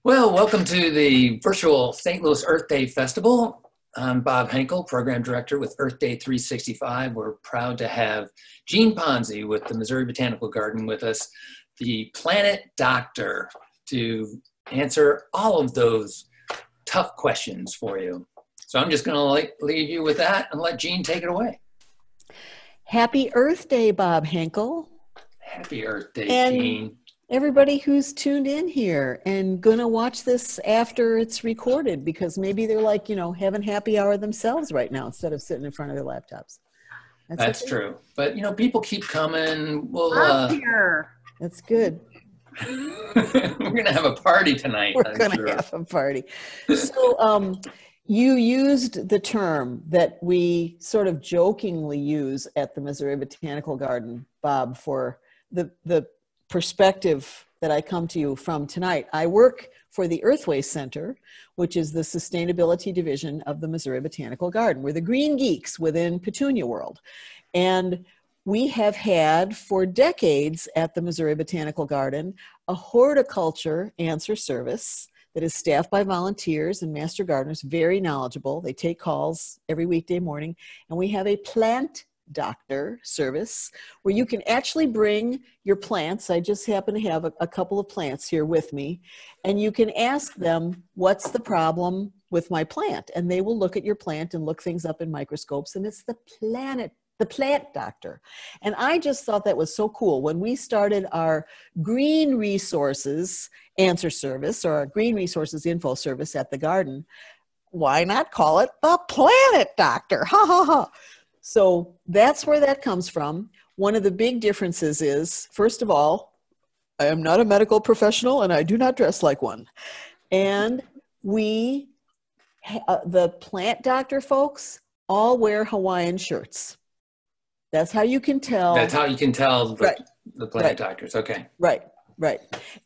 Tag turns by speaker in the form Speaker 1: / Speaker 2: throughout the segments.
Speaker 1: Well, welcome to the virtual St. Louis Earth Day Festival. I'm Bob Henkel, Program Director with Earth Day 365. We're proud to have Gene Ponzi with the Missouri Botanical Garden with us, the Planet Doctor, to answer all of those tough questions for you. So I'm just going to leave you with that and let Gene take it away.
Speaker 2: Happy Earth Day, Bob Henkel.
Speaker 1: Happy Earth Day,
Speaker 2: And
Speaker 1: Gene.
Speaker 2: everybody who's tuned in here and gonna watch this after it's recorded, because maybe they're like, having happy hour themselves right now instead of sitting in front of their laptops.
Speaker 1: That's true. But, people keep coming.
Speaker 3: I'm here.
Speaker 2: That's good.
Speaker 1: We're going to have a party tonight.
Speaker 2: We're going to have a party. So you used the term that we sort of jokingly use at the Missouri Botanical Garden, Bob, for the perspective that I come to you from tonight. I work for the Earthways Center, which is the sustainability division of the Missouri Botanical Garden. We're the green geeks within Petunia World. And we have had for decades at the Missouri Botanical Garden a horticulture answer service that is staffed by volunteers and master gardeners, very knowledgeable. They take calls every weekday morning. And we have a plant doctor service where you can actually bring your plants. I just happen to have a couple of plants here with me, and you can ask them, what's the problem with my plant? And they will look at your plant and look things up in microscopes, and it's the plant doctor. And I just thought that was so cool. When we started our green resources answer service, or our green resources info service at the garden, why not call it the planet doctor? Ha ha ha. So that's where that comes from. One of the big differences is, first of all, I am not a medical professional and I do not dress like one. And the plant doctor folks all wear Hawaiian shirts. That's how you can tell.
Speaker 1: That's how you can tell the plant
Speaker 2: Right.
Speaker 1: doctors. Okay.
Speaker 2: Right.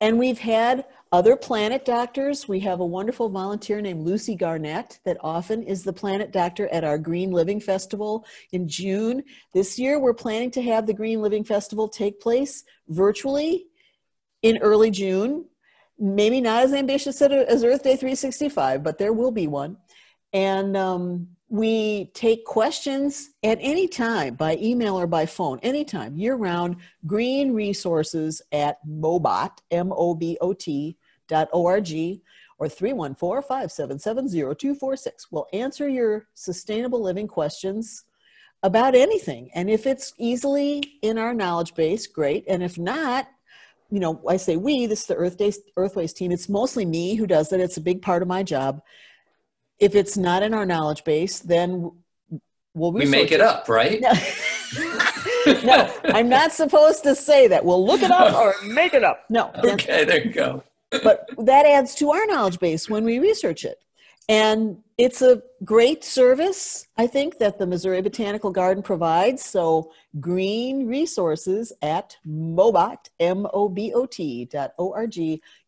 Speaker 2: And we've had other planet doctors. We have a wonderful volunteer named Lucy Garnett that often is the planet doctor at our Green Living Festival in June. This year, we're planning to have the Green Living Festival take place virtually in early June. Maybe not as ambitious as Earth Day 365, but there will be one. And we take questions at any time, by email or by phone, anytime, year-round, greenresources at mobot, MOBOT.org, or 314-577-0246. We'll answer your sustainable living questions about anything. And if it's easily in our knowledge base, great. And if not, I say we, this is the Earthways team. It's mostly me who does it. It's a big part of my job. If it's not in our knowledge base, then we
Speaker 1: make it up, right?
Speaker 2: No. No, I'm not supposed to say that. We'll look it up or make it up. No.
Speaker 1: Okay, there you go.
Speaker 2: But that adds to our knowledge base when we research it. And it's a great service, I think, that the Missouri Botanical Garden provides. So green resources at mobot, MOBOT.org,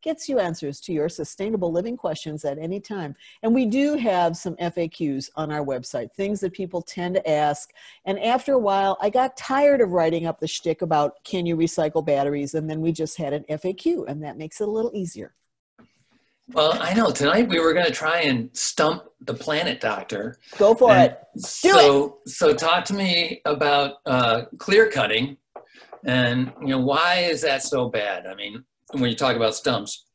Speaker 2: gets you answers to your sustainable living questions at any time. And we do have some FAQs on our website, things that people tend to ask. And after a while, I got tired of writing up the shtick about, can you recycle batteries? And then we just had an FAQ, and that makes it a little easier.
Speaker 1: Well, I know tonight we were going to try and stump the planet doctor.
Speaker 2: Go for it.
Speaker 1: So talk to me about clear cutting, and why is that so bad? I mean, when you talk about stumps.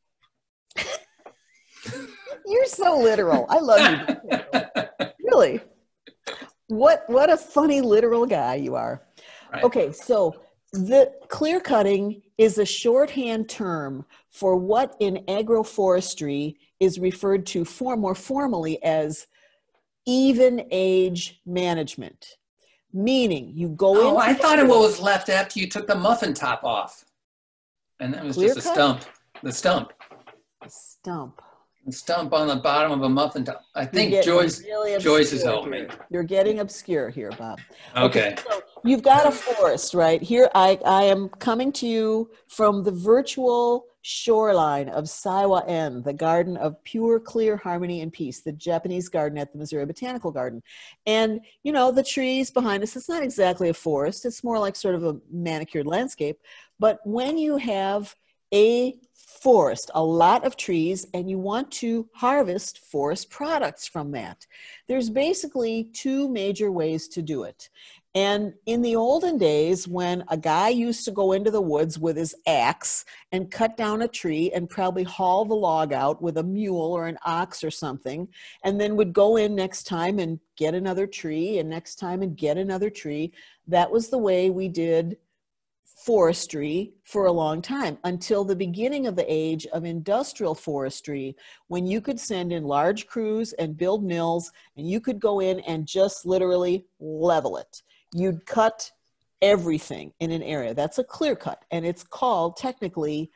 Speaker 2: You're so literal. I love you. Really. What a funny literal guy you are.
Speaker 1: Right.
Speaker 2: Okay, so the clear cutting is a shorthand term for what in agroforestry is referred to more formally as even age management. Meaning you go in.
Speaker 1: I thought it was left after you took the muffin top off. And that was just a stump. The stump. The stump on the bottom of a muffin top. I think Joyce is helping me.
Speaker 2: You're getting obscure here, Bob.
Speaker 1: Okay.
Speaker 2: So you've got a forest, right? Here I am coming to you from the virtual shoreline of Saiwa-en, the garden of pure, clear harmony and peace, the Japanese garden at the Missouri Botanical Garden. And, the trees behind us, it's not exactly a forest. It's more like sort of a manicured landscape. But when you have a forest, a lot of trees, and you want to harvest forest products from that. There's basically two major ways to do it. And in the olden days, when a guy used to go into the woods with his axe and cut down a tree and probably haul the log out with a mule or an ox or something, and then would go in next time and get another tree, and next time and get another tree, that was the way we did forestry for a long time, until the beginning of the age of industrial forestry, when you could send in large crews and build mills, and you could go in and just literally level it. You'd cut everything in an area. That's a clear cut, and it's called technically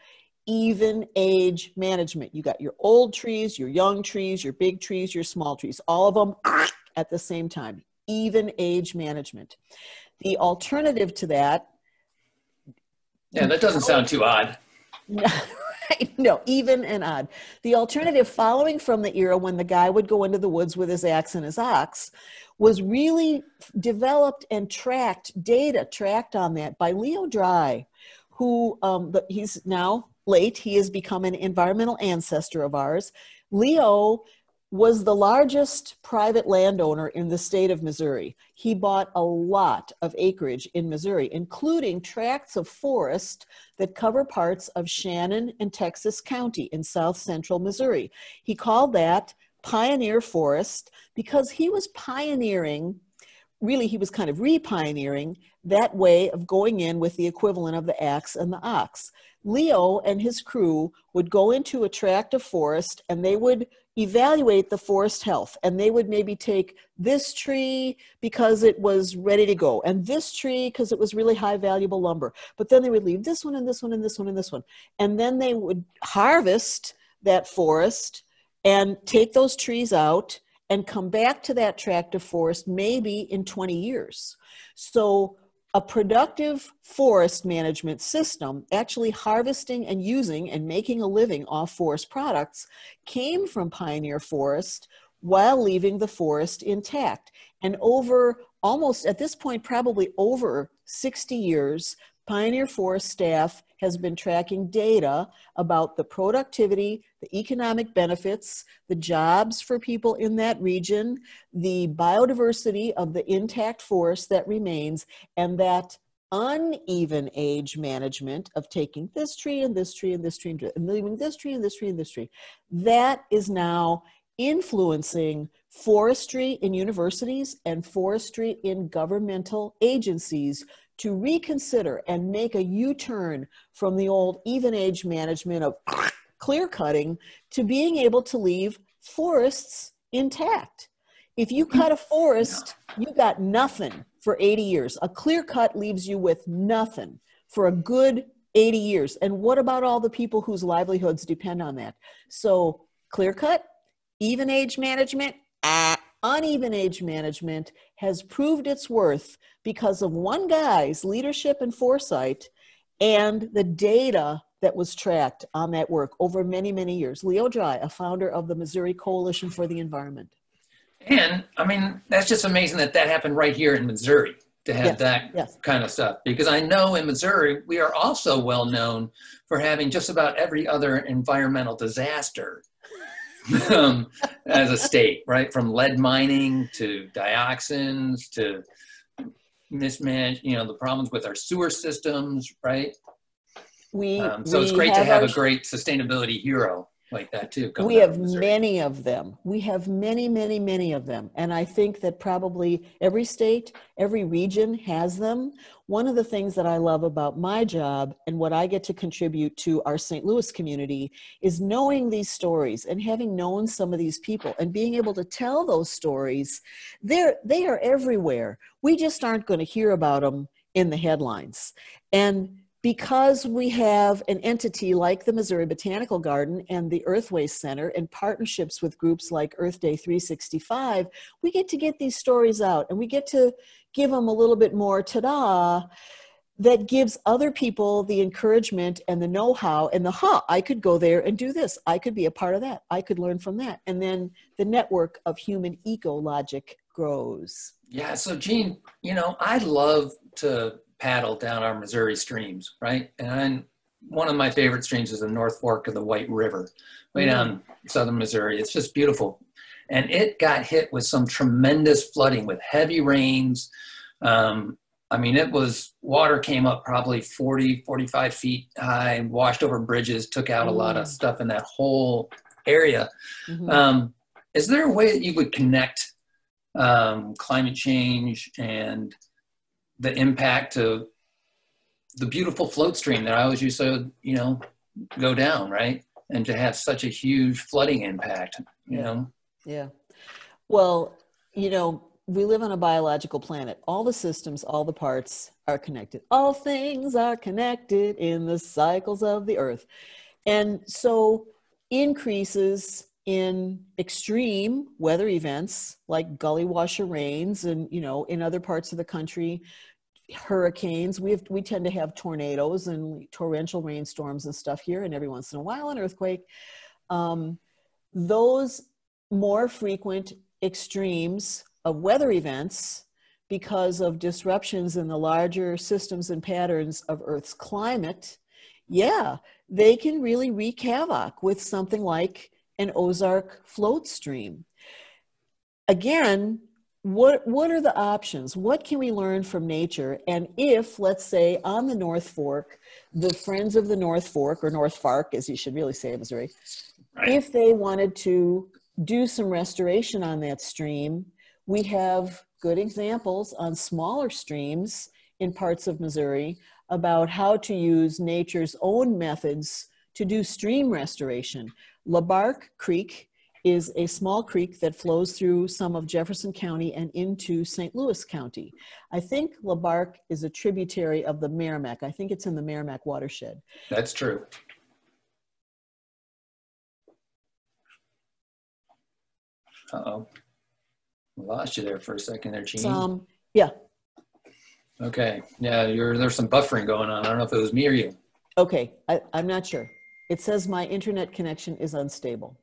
Speaker 2: even age management. You got your old trees, your young trees, your big trees, your small trees, all of them at the same time. Even age management. The alternative to that,
Speaker 1: yeah, that doesn't sound too odd.
Speaker 2: No, even and odd. The alternative, following from the era when the guy would go into the woods with his axe and his ox, was really developed and tracked on that by Leo Dry, who he's now late. He has become an environmental ancestor of ours. Leo was the largest private landowner in the state of Missouri. He bought a lot of acreage in Missouri, including tracts of forest that cover parts of Shannon and Texas County in south central Missouri. He called that Pioneer Forest because he was pioneering, really he was kind of re-pioneering that way of going in with the equivalent of the axe and the ox. Leo and his crew would go into a tract of forest and they would evaluate the forest health, and they would maybe take this tree because it was ready to go, and this tree because it was really high valuable lumber, but then they would leave this one and this one and this one and this one, and then they would harvest that forest and take those trees out and come back to that tract of forest maybe in 20 years. So a productive forest management system, actually harvesting and using and making a living off forest products, came from Pioneer Forest while leaving the forest intact. And over almost, at this point, probably over 60 years, Pioneer Forest staff has been tracking data about the productivity, the economic benefits, the jobs for people in that region, the biodiversity of the intact forest that remains, and that uneven age management of taking this tree and this tree and this tree and leaving this tree and this tree and this tree. That is now influencing forestry in universities and forestry in governmental agencies to reconsider and make a U-turn from the old even age management of clear cutting to being able to leave forests intact. If you cut a forest, you got nothing for 80 years. A clear cut leaves you with nothing for a good 80 years. And what about all the people whose livelihoods depend on that? So clear cut, even age management, uneven age management has proved its worth because of one guy's leadership and foresight and the data that was tracked on that work over many, many years. Leo Dry, a founder of the Missouri Coalition for the Environment.
Speaker 1: And I mean, that's just amazing that that happened right here in Missouri, to have that kind of stuff. Because I know in Missouri, we are also well known for having just about every other environmental disaster as a state, right? From lead mining to dioxins to mismanaged, the problems with our sewer systems, right? So it's great to have a great sustainability hero like that too.
Speaker 2: We have many of them. We have many, many, many of them. And I think that probably every state, every region has them. One of the things that I love about my job and what I get to contribute to our St. Louis community is knowing these stories and having known some of these people and being able to tell those stories. They are everywhere. We just aren't going to hear about them in the headlines. And because we have an entity like the Missouri Botanical Garden and the Earthways Center and partnerships with groups like Earth Day 365, we get to get these stories out and we get to give them a little bit more ta-da that gives other people the encouragement and the know-how and I could go there and do this. I could be a part of that. I could learn from that. And then the network of human eco-logic grows.
Speaker 1: Yeah, so Jean, I'd love to paddle down our Missouri streams, right? And one of my favorite streams is the North Fork of the White River, way down southern Missouri. It's just beautiful. And it got hit with some tremendous flooding with heavy rains. I mean, water came up probably 40, 45 feet high, washed over bridges, took out a lot of stuff in that whole area. Is there a way that you would connect climate change and the impact of the beautiful float stream that I always used to, go down, right? And to have such a huge flooding impact, you know?
Speaker 2: Yeah. Well, we live on a biological planet. All the systems, all the parts are connected. All things are connected in the cycles of the earth. And so increases in extreme weather events like gully washer rains and, in other parts of the country, hurricanes. We tend to have tornadoes and torrential rainstorms and stuff here, and every once in a while an earthquake. Those more frequent extremes of weather events because of disruptions in the larger systems and patterns of Earth's climate, they can really wreak havoc with something like an Ozark float stream. Again, what are the options? What can we learn from nature? And if, let's say, on the North Fork, the Friends of the North Fork, or North Fork, as you should really say in Missouri, if they wanted to do some restoration on that stream, we have good examples on smaller streams in parts of Missouri about how to use nature's own methods to do stream restoration. LaBarque Creek is a small creek that flows through some of Jefferson County and into St. Louis County. I think LaBarque is a tributary of the Merrimack. I think it's in the Merrimack watershed.
Speaker 1: That's true. Uh-oh. Lost you there for a second there, Jean.
Speaker 2: Yeah.
Speaker 1: Okay. Yeah, there's some buffering going on. I don't know if it was me or you.
Speaker 2: Okay, I'm not sure. It says my internet connection is unstable.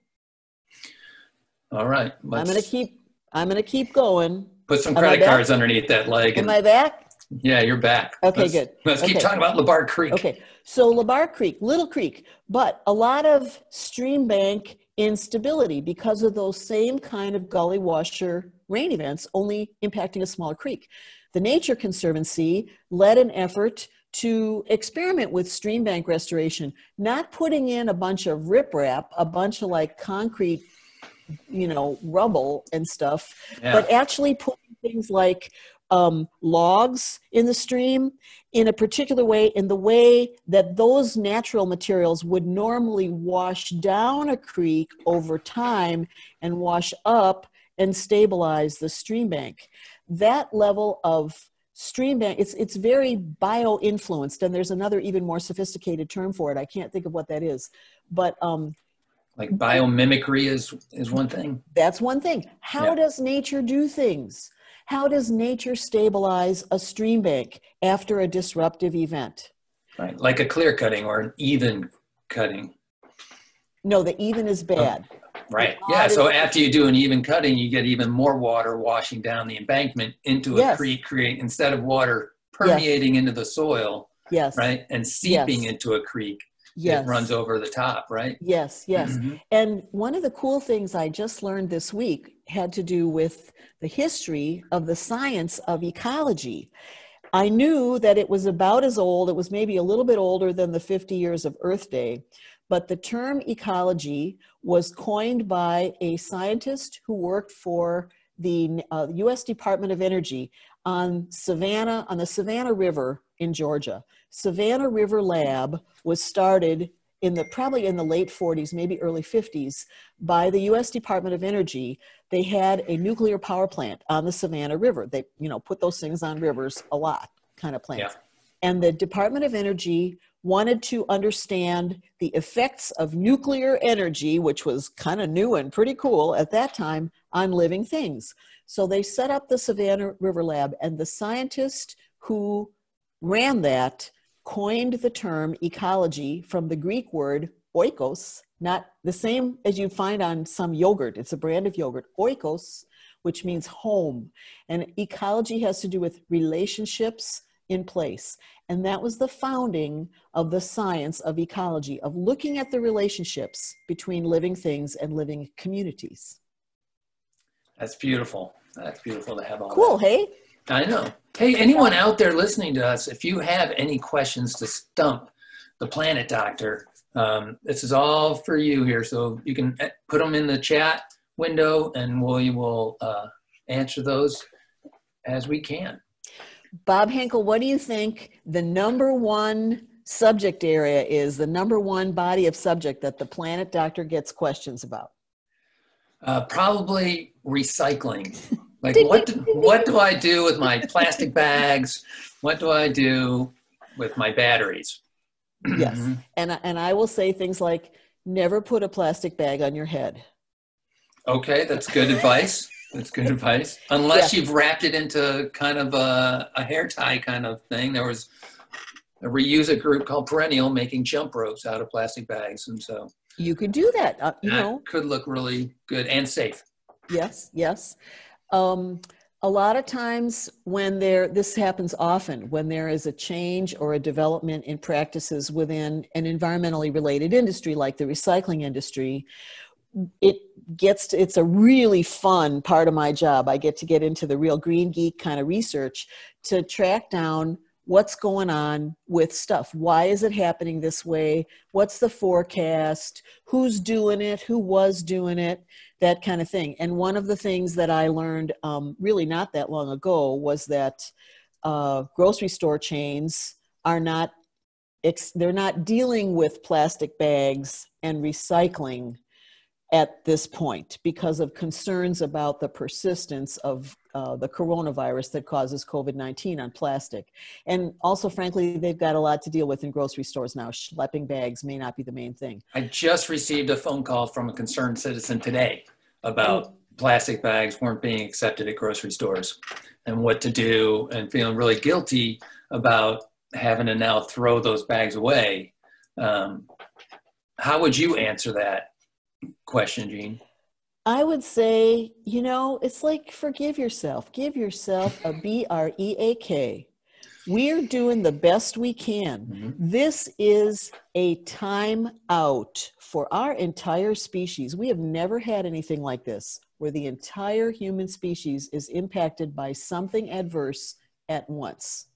Speaker 1: All right.
Speaker 2: I'm gonna keep going.
Speaker 1: Put some credit cards underneath that leg.
Speaker 2: Am I back?
Speaker 1: Yeah, you're back.
Speaker 2: Okay, good.
Speaker 1: Let's keep talking about LaBarque Creek.
Speaker 2: Okay, so LaBarque Creek, little creek, but a lot of stream bank instability because of those same kind of gully washer rain events, only impacting a smaller creek. The Nature Conservancy led an effort to experiment with stream bank restoration, not putting in a bunch of riprap, a bunch of like concrete, rubble and stuff, but actually putting things like logs in the stream in a particular way, in the way that those natural materials would normally wash down a creek over time and wash up and stabilize the stream bank. That level of stream bank, it's very bio-influenced, and there's another even more sophisticated term for it. I can't think of what that is, but
Speaker 1: like biomimicry is one thing.
Speaker 2: That's one thing. How does nature do things? How does nature stabilize a stream bank after a disruptive event?
Speaker 1: Right, like a clear cutting or an even cutting.
Speaker 2: No, the even is bad.
Speaker 1: Right. Yeah. So after you do an even cutting, you get even more water washing down the embankment into a creek, instead of water permeating into the soil.
Speaker 2: Yes.
Speaker 1: Right. And seeping into a creek. It runs over the top, right?
Speaker 2: Yes, yes. And one of the cool things I just learned this week had to do with the history of the science of ecology. I knew that it was about as old, it was maybe a little bit older than the 50 years of Earth Day, but the term ecology was coined by a scientist who worked for the U.S. Department of Energy on the Savannah River in Georgia. Savannah River Lab was started probably in the late 40s, maybe early 50s, by the U.S. Department of Energy. They had a nuclear power plant on the Savannah River. They, put those things on rivers a lot, kind of plants. Yeah. And the Department of Energy wanted to understand the effects of nuclear energy, which was kind of new and pretty cool at that time, on living things. So they set up the Savannah River Lab, and the scientist who ran that coined the term ecology from the Greek word oikos, not the same as you find on some yogurt. It's a brand of yogurt, oikos, which means home. And ecology has to do with relationships in place. And that was the founding of the science of ecology, of looking at the relationships between living things and living communities.
Speaker 1: That's beautiful. That's beautiful to have all
Speaker 2: Cool,
Speaker 1: that.
Speaker 2: hey?
Speaker 1: I know. Hey, anyone out there listening to us, if you have any questions to stump the planet doctor, this is all for you here. So you can put them in the chat window and we will answer those as we can.
Speaker 2: Bob Henkel, what do you think the number one subject area is, the number one body of subject that the planet doctor gets questions about?
Speaker 1: Probably recycling. Like what do I do with my plastic bags? What do I do with my batteries?
Speaker 2: Yes. And I will say things like, never put a plastic bag on your head. Okay,
Speaker 1: that's good advice. That's good advice. Unless you've wrapped it into kind of a hair tie kind of thing. There was a reuse it group called Perennial making jump ropes out of plastic bags. And so
Speaker 2: you could do that.
Speaker 1: That could look really good and safe.
Speaker 2: Yes, yes. A lot of times when this happens often, when there is a change or a development in practices within an environmentally related industry like the recycling industry, it's a really fun part of my job. I get to get into the real green geek kind of research to track down what's going on with stuff. Why is it happening this way? What's the forecast? Who's doing it? Who was doing it? That kind of thing. And one of the things that I learned really not that long ago was that grocery store chains are they're not dealing with plastic bags and recycling at this point because of concerns about the persistence of the coronavirus that causes COVID-19 on plastic. And also, frankly, they've got a lot to deal with in grocery stores now. Schlepping bags may not be the main thing.
Speaker 1: I just received a phone call from a concerned citizen today about plastic bags weren't being accepted at grocery stores and what to do, and feeling really guilty about having to now throw those bags away. How would you answer that question, Jean?
Speaker 2: I would say, it's like forgive yourself. Give yourself a break. We're doing the best we can. Mm-hmm. This is a time out for our entire species. We have never had anything like this, where the entire human species is impacted by something adverse at once.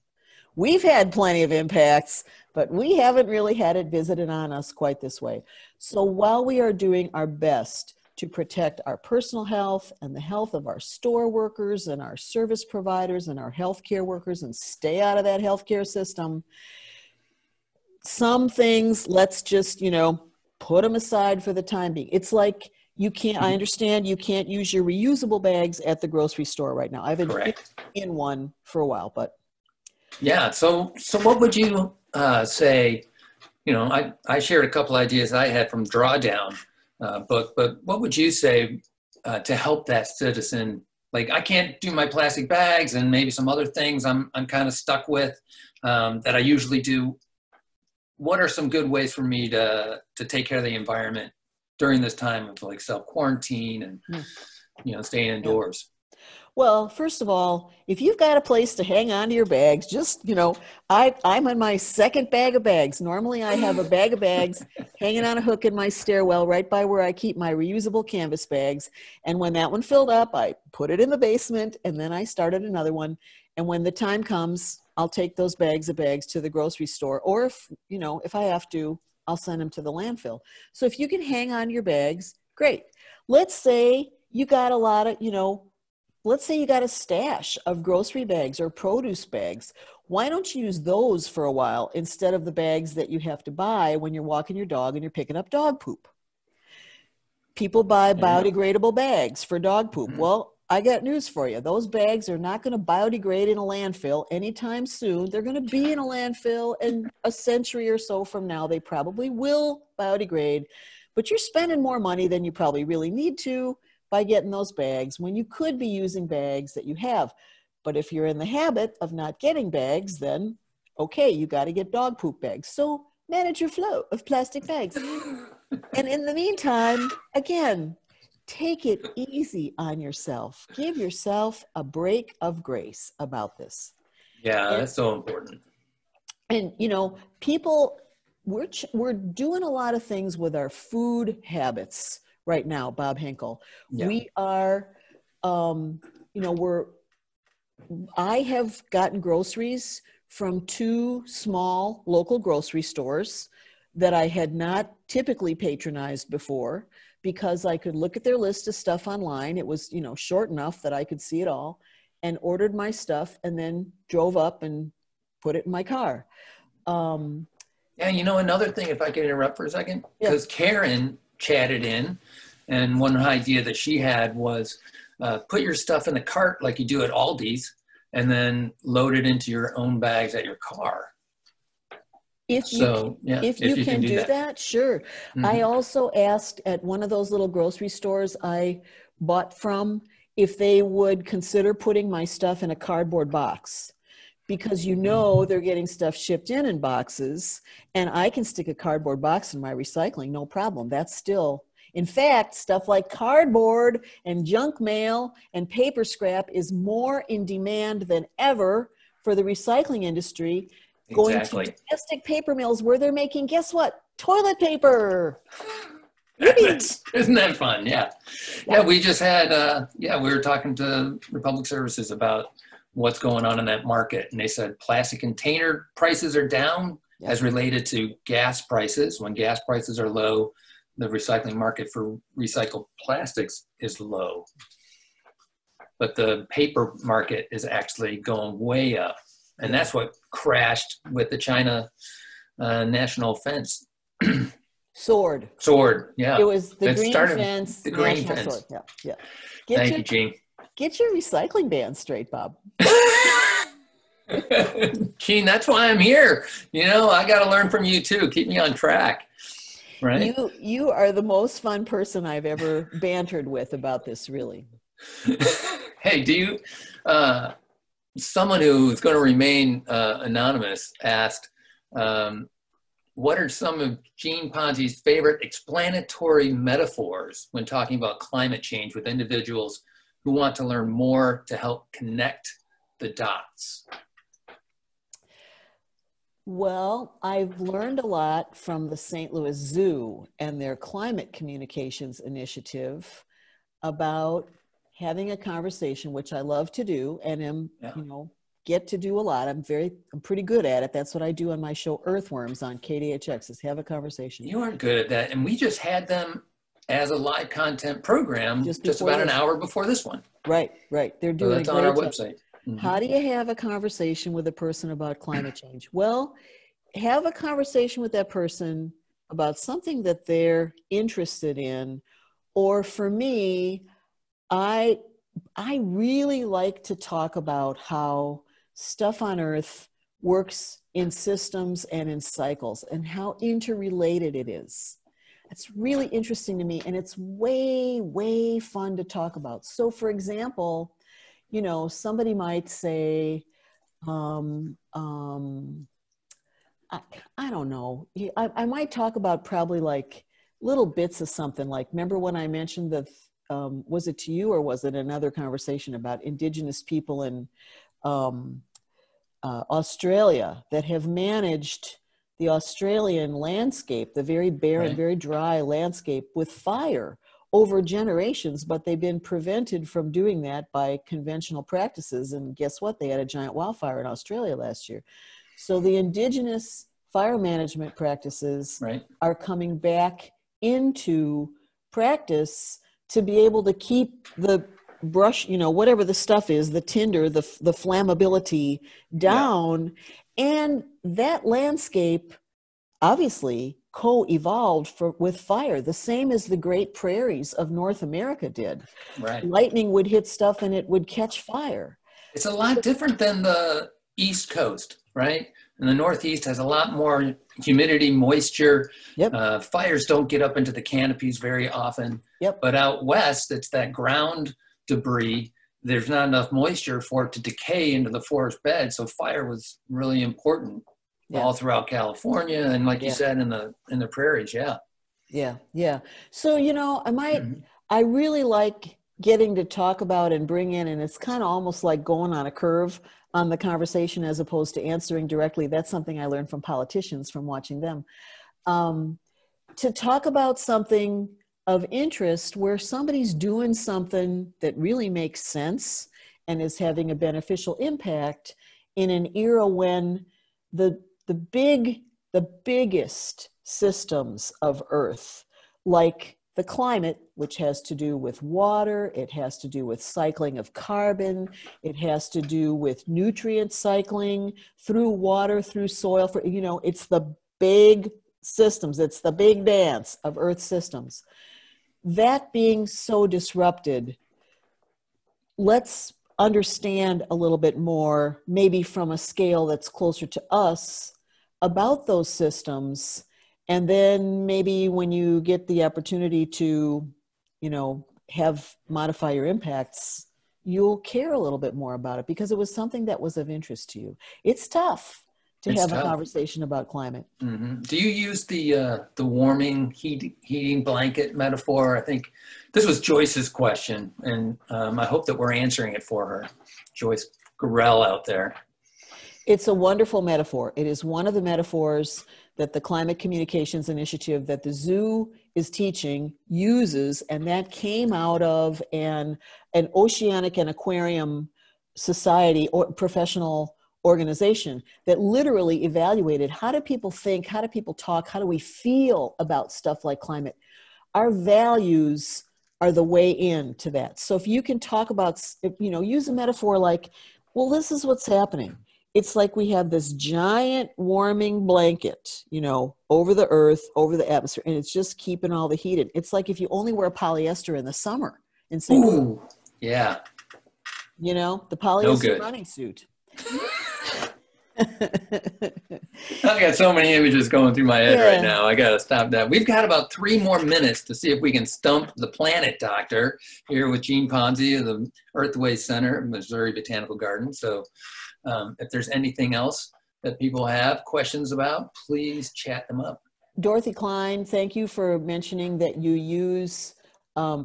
Speaker 2: We've had plenty of impacts, but we haven't really had it visited on us quite this way. So while we are doing our best to protect our personal health and the health of our store workers and our service providers and our healthcare workers and stay out of that healthcare system, some things, let's just, put them aside for the time being. It's like I understand you can't use your reusable bags at the grocery store right now. I've been in one for a while, but.
Speaker 1: Yeah. So what would you say? I shared a couple ideas I had from Drawdown book, but what would you say to help that citizen? Like, I can't do my plastic bags and maybe some other things I'm kind of stuck with that I usually do. What are some good ways for me to take care of the environment during this time of like self-quarantine and staying indoors?
Speaker 2: Well, first of all, if you've got a place to hang on to your bags, just, I'm on my second bag of bags. Normally I have a bag of bags hanging on a hook in my stairwell right by where I keep my reusable canvas bags. And when that one filled up, I put it in the basement and then I started another one. And when the time comes, I'll take those bags of bags to the grocery store. Or if I have to, I'll send them to the landfill. So if you can hang on to your bags, great. Let's say you got a lot of, let's say you got a stash of grocery bags or produce bags. Why don't you use those for a while instead of the bags that you have to buy when you're walking your dog and you're picking up dog poop? People buy biodegradable bags for dog poop. Mm-hmm. Well, I got news for you. Those bags are not going to biodegrade in a landfill anytime soon. They're going to be in a landfill in a century or so from now. They probably will biodegrade, but you're spending more money than you probably really need to by getting those bags when you could be using bags that you have. But if you're in the habit of not getting bags, then okay, you got to get dog poop bags. So manage your flow of plastic bags. And in the meantime, again, take it easy on yourself. Give yourself a break of grace about this.
Speaker 1: Yeah, that's so important.
Speaker 2: And you know, people, we're doing a lot of things with our food habits right now, Bob Henkel.
Speaker 1: Yeah.
Speaker 2: We are, you know, I have gotten groceries from two small local grocery stores that I had not typically patronized before, because I could look at their list of stuff online. It was, you know, short enough that I could see it all, and ordered my stuff and then drove up and put it in my car.
Speaker 1: Yeah, you know, another thing, if I could interrupt for a second,
Speaker 2: Yeah.
Speaker 1: because Karen chatted in, and one idea that she had was put your stuff in the cart like you do at Aldi's, and then load it into your own bags at your car.
Speaker 2: If you can do that, sure.
Speaker 1: Mm-hmm.
Speaker 2: I also asked at one of those little grocery stores I bought from if they would consider putting my stuff in a cardboard box, because you know they're getting stuff shipped in boxes, and I can stick a cardboard box in my recycling, no problem. That's still, in fact, stuff like cardboard and junk mail and paper scrap is more in demand than ever for the recycling industry. Going to domestic paper mills where they're making, guess what? Toilet paper.
Speaker 1: Isn't that fun? Yeah. Yeah, we just had, we were talking to Republic Services about what's going on in that market. And they said plastic container prices are down as related to gas prices. When gas prices are low, the recycling market for recycled plastics is low. But the paper market is actually going way up. And that's what crashed with the China national fence.
Speaker 2: Sword,
Speaker 1: yeah.
Speaker 2: It was the green fence.
Speaker 1: The green fence.
Speaker 2: Sword. Yeah.
Speaker 1: Thank you, Gene.
Speaker 2: Get your recycling ban straight, Bob.
Speaker 1: Gene, that's why I'm here. You know, I got to learn from you too. Keep me on track. Right?
Speaker 2: You are the most fun person I've ever bantered with about this, really.
Speaker 1: Hey, do you... someone who's going to remain anonymous asked, what are some of Gene Ponzi's favorite explanatory metaphors when talking about climate change with individuals who want to learn more to help connect the dots?
Speaker 2: Well, I've learned a lot from the St. Louis Zoo and their climate communications initiative about having a conversation, which I love to do and am, you know, get to do a lot. I'm pretty good at it. That's what I do on my show Earthworms on KDHX, is have a conversation.
Speaker 1: You are good at that. And we just had them as a live content program just about an hour before this one.
Speaker 2: Right. They're doing
Speaker 1: that's on our website.
Speaker 2: Mm-hmm. How do you have a conversation with a person about climate change? Well, have a conversation with that person about something that they're interested in. Or for me, I really like to talk about how stuff on Earth works in systems and in cycles and how interrelated it is. It's really interesting to me, and it's way, way fun to talk about. So for example, you know, somebody might say, I don't know, I might talk about probably like little bits of something, like, remember when I mentioned the was it to you or was it another conversation about Indigenous people in Australia that have managed the Australian landscape, the very barren, very dry landscape, with fire over generations, but they've been prevented from doing that by conventional practices. And guess what? They had a giant wildfire in Australia last year. So the Indigenous fire management practices are coming back into practice to be able to keep the brush, you know, whatever the stuff is, the tinder, the flammability down. And that landscape obviously co-evolved with fire, the same as the Great Prairies of North America did. Lightning would hit stuff and it would catch fire.
Speaker 1: It's a lot different than the East Coast, right? And the Northeast has a lot more humidity, moisture. Fires don't get up into the canopies very often. But out west, it's that ground debris. There's not enough moisture for it to decay into the forest bed. So fire was really important all throughout California. And like you said, in the prairies. So, you know, I really like getting to talk about and bring in, and it's kind of almost like going on a curve
Speaker 2: on the conversation as opposed to answering directly. That's something I learned from politicians from watching them. To talk about something of interest where somebody's doing something that really makes sense and is having a beneficial impact in an era when the biggest systems of Earth, like the climate, which has to do with water, it has to do with cycling of carbon, it has to do with nutrient cycling through water, through soil, for, you know, it's the big systems, it's the big dance of Earth systems. That being so disrupted, let's understand a little bit more, maybe from a scale that's closer to us, about those systems. And then maybe when you get the opportunity to, you know, modify your impacts, you'll care a little bit more about it because it was something that was of interest to you. It's tough to have a conversation about climate.
Speaker 1: Mm-hmm. Do you use the warming heating blanket metaphor? I think this was Joyce's question, and I hope that we're answering it for her. Joyce Gorell out there.
Speaker 2: It's a wonderful metaphor. It is one of the metaphors that the Climate Communications Initiative that the zoo is teaching uses, and that came out of an oceanic and aquarium society or professional organization that literally evaluated how do people think, how do people talk, how do we feel about stuff like climate. Our values are the way into that. So if you can talk about, you know, use a metaphor like, well, this is what's happening. It's like we have this giant warming blanket, you know, over the earth, over the atmosphere, and it's just keeping all the heat in. It's like if you only wear polyester in the summer and say,
Speaker 1: ooh, yeah,
Speaker 2: you know, the polyester running suit.
Speaker 1: I've got so many images going through my head right now. I got to stop that. We've got about 3 more minutes to see if we can stump the planet doctor here with Gene Ponzi of the Earthways Center at Missouri Botanical Garden. So if there's anything else that people have questions about, please chat them up.
Speaker 2: Dorothy Klein, thank you for mentioning that you use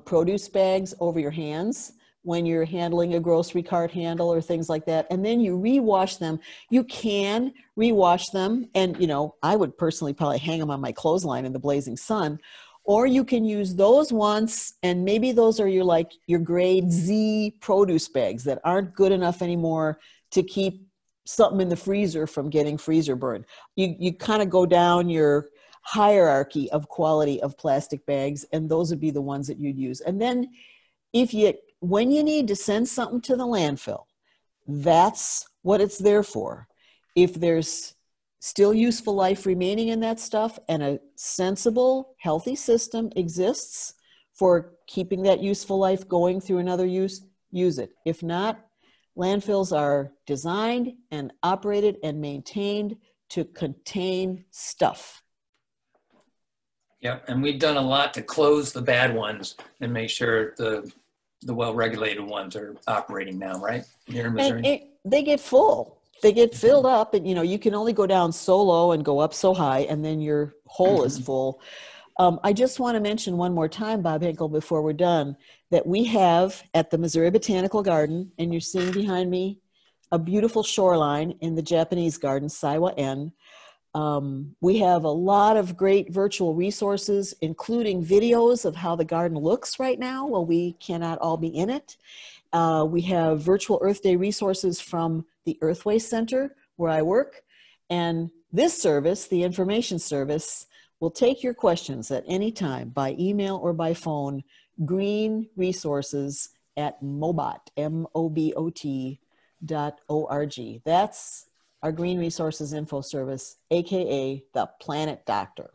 Speaker 2: produce bags over your hands when you're handling a grocery cart handle or things like that, and then you rewash them. You can rewash them, and you know, I would personally probably hang them on my clothesline in the blazing sun, or you can use those once, and maybe those are your grade Z produce bags that aren't good enough anymore to keep something in the freezer from getting freezer burn. You kind of go down your hierarchy of quality of plastic bags, and those would be the ones that you'd use. And then when you need to send something to the landfill, that's what it's there for. If there's still useful life remaining in that stuff and a sensible, healthy system exists for keeping that useful life going through another use, use it. If not, landfills are designed and operated and maintained to contain stuff.
Speaker 1: Yeah, and we've done a lot to close the bad ones and make sure the well-regulated ones are operating now, right? Here in Missouri.
Speaker 2: And they get full. They get filled up, and you know, you can only go down so low and go up so high, and then your hole is full. I just want to mention one more time, Bob Henkel, before we're done, that we have at the Missouri Botanical Garden, and you're seeing behind me a beautiful shoreline in the Japanese garden, Saiwa-en. We have a lot of great virtual resources, including videos of how the garden looks right now. Well, we cannot all be in it. We have virtual Earth Day resources from the Earthways Center, where I work. And this service, the information service, will take your questions at any time by email or by phone, greenresources@mobot, MOBOT.org. That's our Green Resources Info Service, AKA the Planet Doctor.